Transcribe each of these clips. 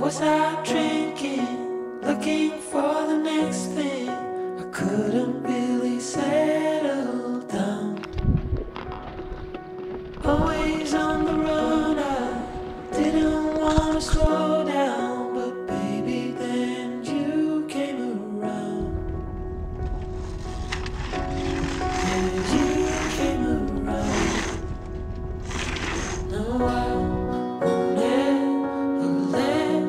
Was I drinking, looking for the next thing? I couldn't really settle down. Always on the run, I didn't want to slow down, but baby, then you came around. Yeah, you came around. No, I won't ever let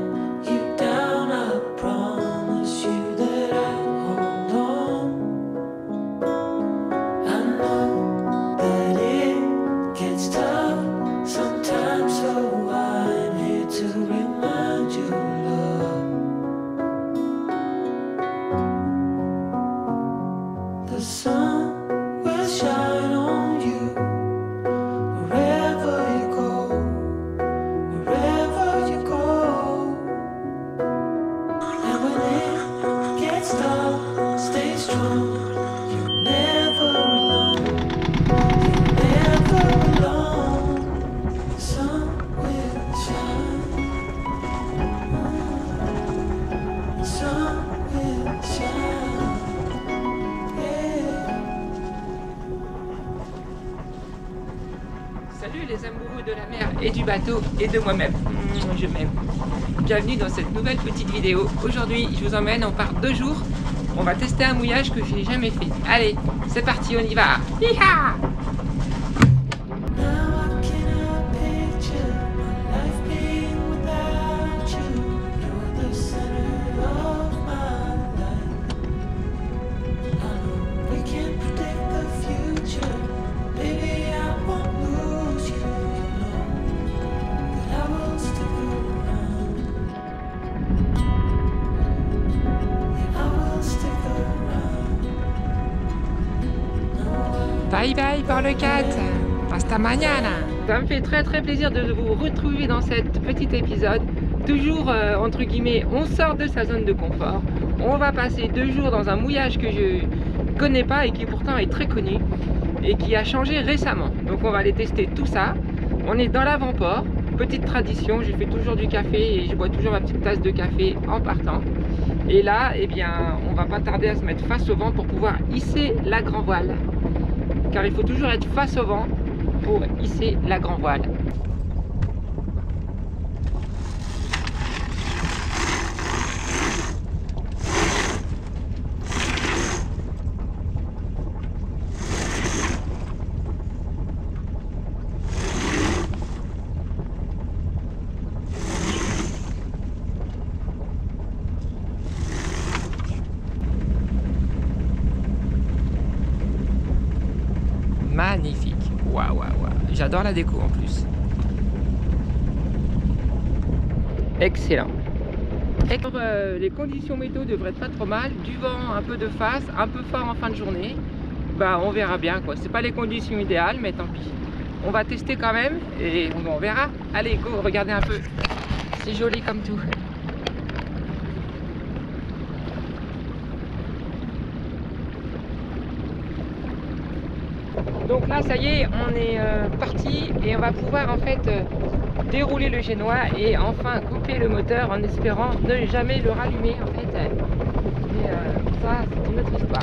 you down. I promise you that I'll hold on. I know that it gets tough sometimes, so I'm here to remind you, love. The sun will shine on you wherever you go, wherever you go. And when it gets tough, stay strong. You're never alone. You're never alone. The sun will shine. The sun will shine. Yeah. Salut les amoureux de la mer et du bateau et de moi-même. Je m'aime. Bienvenue dans cette nouvelle petite vidéo. Aujourd'hui, je vous emmène, on part 2 jours. On va tester un mouillage que je n'ai jamais fait. Allez, c'est parti, on y va. Hi-ha! Now I cannot picture my life being without you. You're the center of my life. I know we can't predict the future. Baby, I won't lose you. You know that I will stick around. Yeah, I will stick around. No, Bye bye pour le 4. Hasta mañana. Ça me fait très plaisir de vous retrouver dans cet petit épisode. Toujours entre guillemets, on sort de sa zone de confort. On va passer 2 jours dans un mouillage que je connais pas et qui pourtant est très connu et qui a changé récemment. Donc on va aller tester tout ça. On est dans l'avant-port. Petite tradition, je fais toujours du café et je bois toujours ma petite tasse de café en partant. Et là, eh bien, on va pas tarder à se mettre face au vent pour pouvoir hisser la grand voile. Car il faut toujours être face au vent pour hisser la grand voile. Magnifique. Waouh, waouh, waouh. J'adore la déco en plus. Excellent. Et pour, les conditions météo devraient être pas trop mal. Du vent un peu de face, un peu fort en fin de journée. Bah on verra bien quoi. C'est pas les conditions idéales, mais tant pis. On va tester quand même et on verra. Allez, go, regardez un peu. C'est joli comme tout. Donc là, ça y est, on est parti et on va pouvoir en fait dérouler le génois et enfin couper le moteur en espérant ne jamais le rallumer en fait. Mais ça, c'est une autre histoire.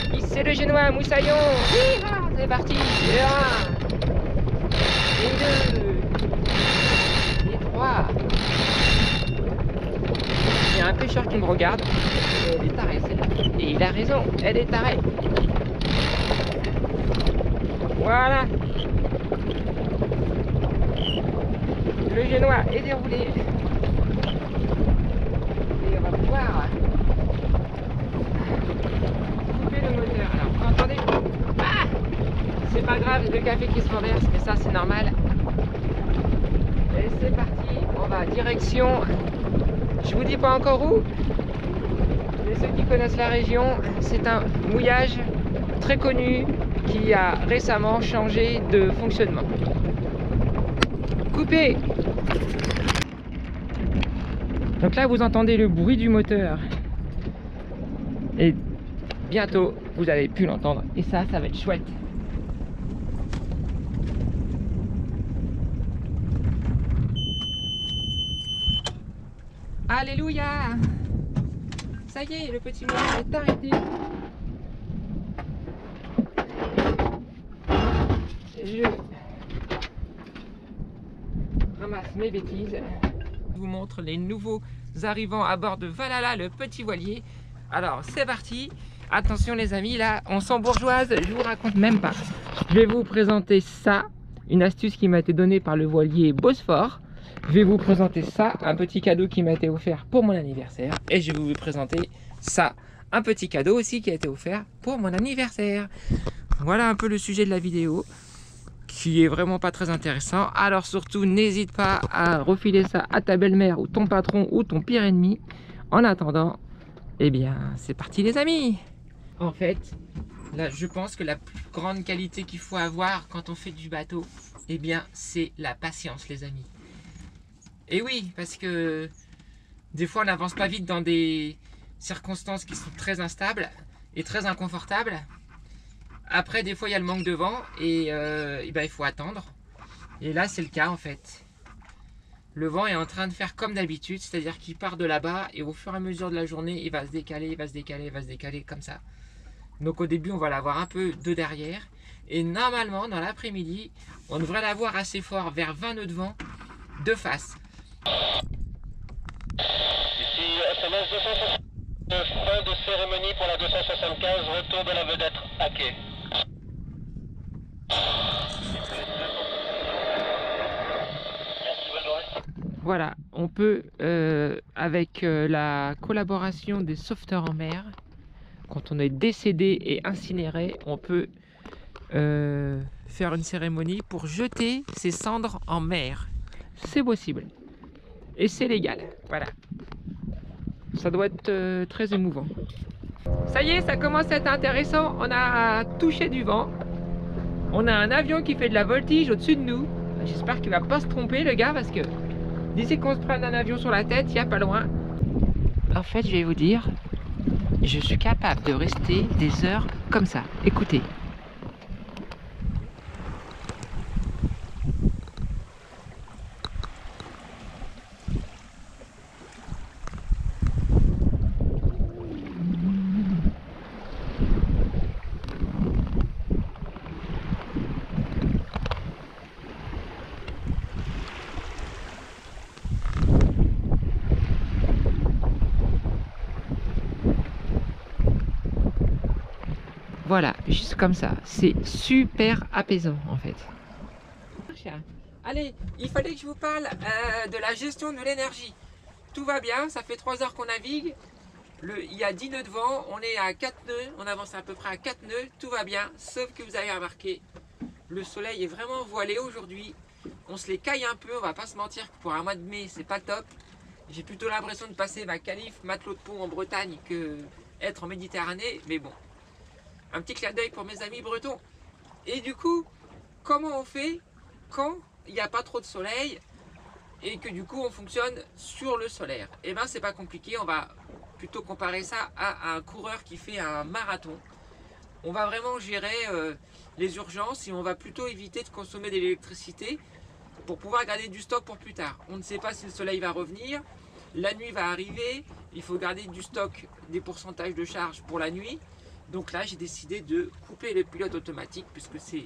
Allez, c'est le génois à moussaillon. C'est parti. Et 1, et 2, et 3. Il y a un pêcheur qui me regarde. Elle est tarée celle-là. Et il a raison, elle est tarée. Voilà. Le génois est déroulé. Et on va pouvoir couper le moteur. Alors, vous entendez? Ah, c'est pas grave, le café qui se renverse, mais ça c'est normal. Et c'est parti, on va direction, je vous dis pas encore où, mais ceux qui connaissent la région, c'est un mouillage très connu qui a récemment changé de fonctionnement. Coupé. Donc là vous entendez le bruit du moteur et bientôt vous allez plus l'entendre et ça va être chouette. Alléluia! Ça y est, le petit moteur est arrêté. Je ramasse mes bêtises. Je vous montre les nouveaux arrivants à bord de Valhalla, le petit voilier. Alors, c'est parti. Attention les amis, là, on s'embourgeoise, je vous raconte même pas. Je vais vous présenter ça, une astuce qui m'a été donnée par le voilier Bosphore. Je vais vous présenter ça, un petit cadeau qui m'a été offert pour mon anniversaire. Et je vais vous présenter ça, un petit cadeau aussi qui a été offert pour mon anniversaire. Voilà un peu le sujet de la vidéo, qui est vraiment pas très intéressant. Alors surtout, n'hésite pas à refiler ça à ta belle-mère ou ton patron ou ton pire ennemi. En attendant, eh bien, c'est parti les amis. En fait, là, je pense que la plus grande qualité qu'il faut avoir quand on fait du bateau, eh bien, c'est la patience, les amis. Et oui, parce que des fois, on n'avance pas vite dans des circonstances qui sont très instables et très inconfortables. Après, des fois, il y a le manque de vent et ben, il faut attendre. Et là, c'est le cas, en fait. Le vent est en train de faire comme d'habitude, c'est-à-dire qu'il part de là-bas et au fur et à mesure de la journée, il va se décaler, il va se décaler, il va se décaler comme ça. Donc au début, on va l'avoir un peu de derrière. Et normalement, dans l'après-midi, on devrait l'avoir assez fort, vers 20 nœuds de vent, de face. Ici SMS 269, fin de cérémonie pour la 275, retour de la vedette à quai. Merci, bonne journée. Voilà, on peut, avec la collaboration des sauveteurs en mer, quand on est décédé et incinéré, on peut faire une cérémonie pour jeter ses cendres en mer. C'est possible. Et c'est légal. Voilà. Ça doit être très émouvant. Ça y est, ça commence à être intéressant. On a touché du vent. On a un avion qui fait de la voltige au-dessus de nous. J'espère qu'il va pas se tromper le gars, parce que d'ici qu'on se prenne un avion sur la tête, il n'y a pas loin. En fait, je vais vous dire, je suis capable de rester des heures comme ça. Écoutez. Voilà, juste comme ça. C'est super apaisant en fait. Allez, il fallait que je vous parle de la gestion de l'énergie. Tout va bien, ça fait 3 heures qu'on navigue. Il y a 10 nœuds de vent, on est à 4 nœuds, on avance à peu près à 4 nœuds, tout va bien. Sauf que vous avez remarqué, le soleil est vraiment voilé aujourd'hui. On se les caille un peu, on va pas se mentir que pour un mois de mai, c'est pas top. J'ai plutôt l'impression de passer ma qualif matelot de pont en Bretagne que être en Méditerranée, mais bon. Un petit clin d'œil pour mes amis bretons. Et du coup, comment on fait quand il n'y a pas trop de soleil et que du coup on fonctionne sur le solaire? Eh bien c'est pas compliqué, on va plutôt comparer ça à un coureur qui fait un marathon. On va vraiment gérer les urgences et on va plutôt éviter de consommer de l'électricité pour pouvoir garder du stock pour plus tard. On ne sait pas si le soleil va revenir, la nuit va arriver, il faut garder du stock, des pourcentages de charge pour la nuit. Donc là, j'ai décidé de couper le pilote automatique puisque c'est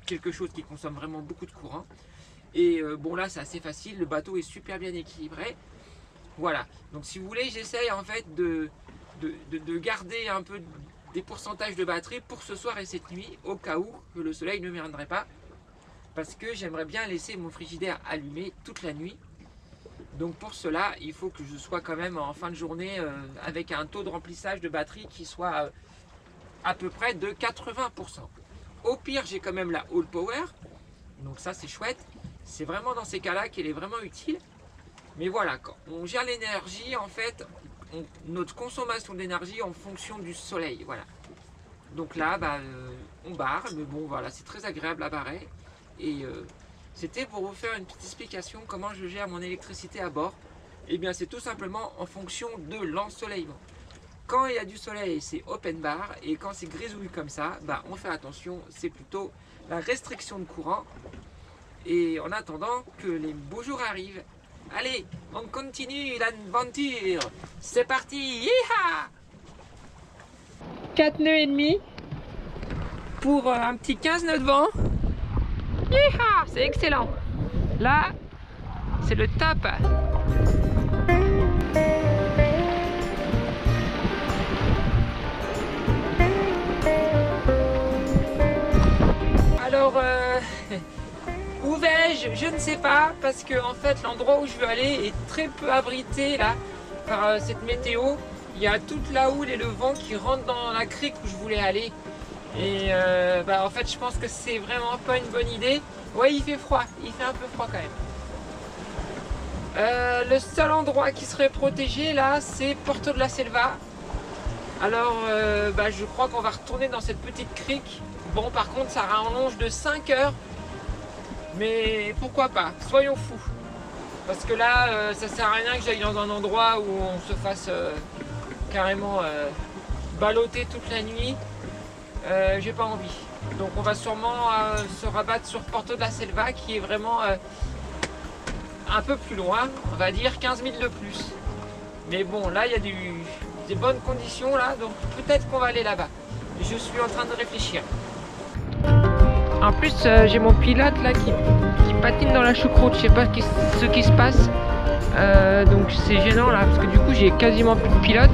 quelque chose qui consomme vraiment beaucoup de courant. Et bon là, c'est assez facile, le bateau est super bien équilibré. Voilà, donc si vous voulez, j'essaye en fait de garder un peu des pourcentages de batterie pour ce soir et cette nuit, au cas où que le soleil ne viendrait pas. Parce que j'aimerais bien laisser mon frigidaire allumé toute la nuit. Donc pour cela, il faut que je sois quand même en fin de journée avec un taux de remplissage de batterie qui soit à peu près de 80%. Au pire, j'ai quand même la All Power. Donc ça, c'est chouette. C'est vraiment dans ces cas-là qu'elle est vraiment utile. Mais voilà, quand on gère l'énergie, en fait, notre consommation d'énergie en fonction du soleil. Voilà. Donc là, bah, on barre. Mais bon, voilà, c'est très agréable à barrer. Et c'était pour vous faire une petite explication comment je gère mon électricité à bord. Et bien c'est tout simplement en fonction de l'ensoleillement. Quand il y a du soleil, c'est open bar, et quand c'est grisouille comme ça, bah, on fait attention, c'est plutôt la restriction de courant. Et en attendant que les beaux jours arrivent. Allez, on continue l'aventure. C'est parti. Yeeha! 4 nœuds et demi pour un petit 15 nœuds de vent. Yeeha! C'est excellent. Là, c'est le top. Alors, où vais-je? Je ne sais pas, parce que en fait l'endroit où je veux aller est très peu abrité là par cette météo. Il y a toute la houle et le vent qui rentrent dans la crique où je voulais aller. Et en fait je pense que c'est vraiment pas une bonne idée. Ouais, il fait froid, il fait un peu froid quand même. Le seul endroit qui serait protégé là, c'est Porto de la Selva. Alors je crois qu'on va retourner dans cette petite crique. Bon, par contre ça rallonge de 5 heures. Mais pourquoi pas, soyons fous. Parce que là, ça sert à rien que j'aille dans un endroit où on se fasse carrément balloter toute la nuit. J'ai pas envie. Donc on va sûrement se rabattre sur Porto de la Selva, qui est vraiment un peu plus loin, on va dire 15 000 de plus. Mais bon, là il y a des bonnes conditions là, donc peut-être qu'on va aller là-bas. Je suis en train de réfléchir. En plus, j'ai mon pilote là qui patine dans la choucroute, je sais pas ce qui se passe. Donc c'est gênant là, parce que du coup j'ai quasiment plus de pilote.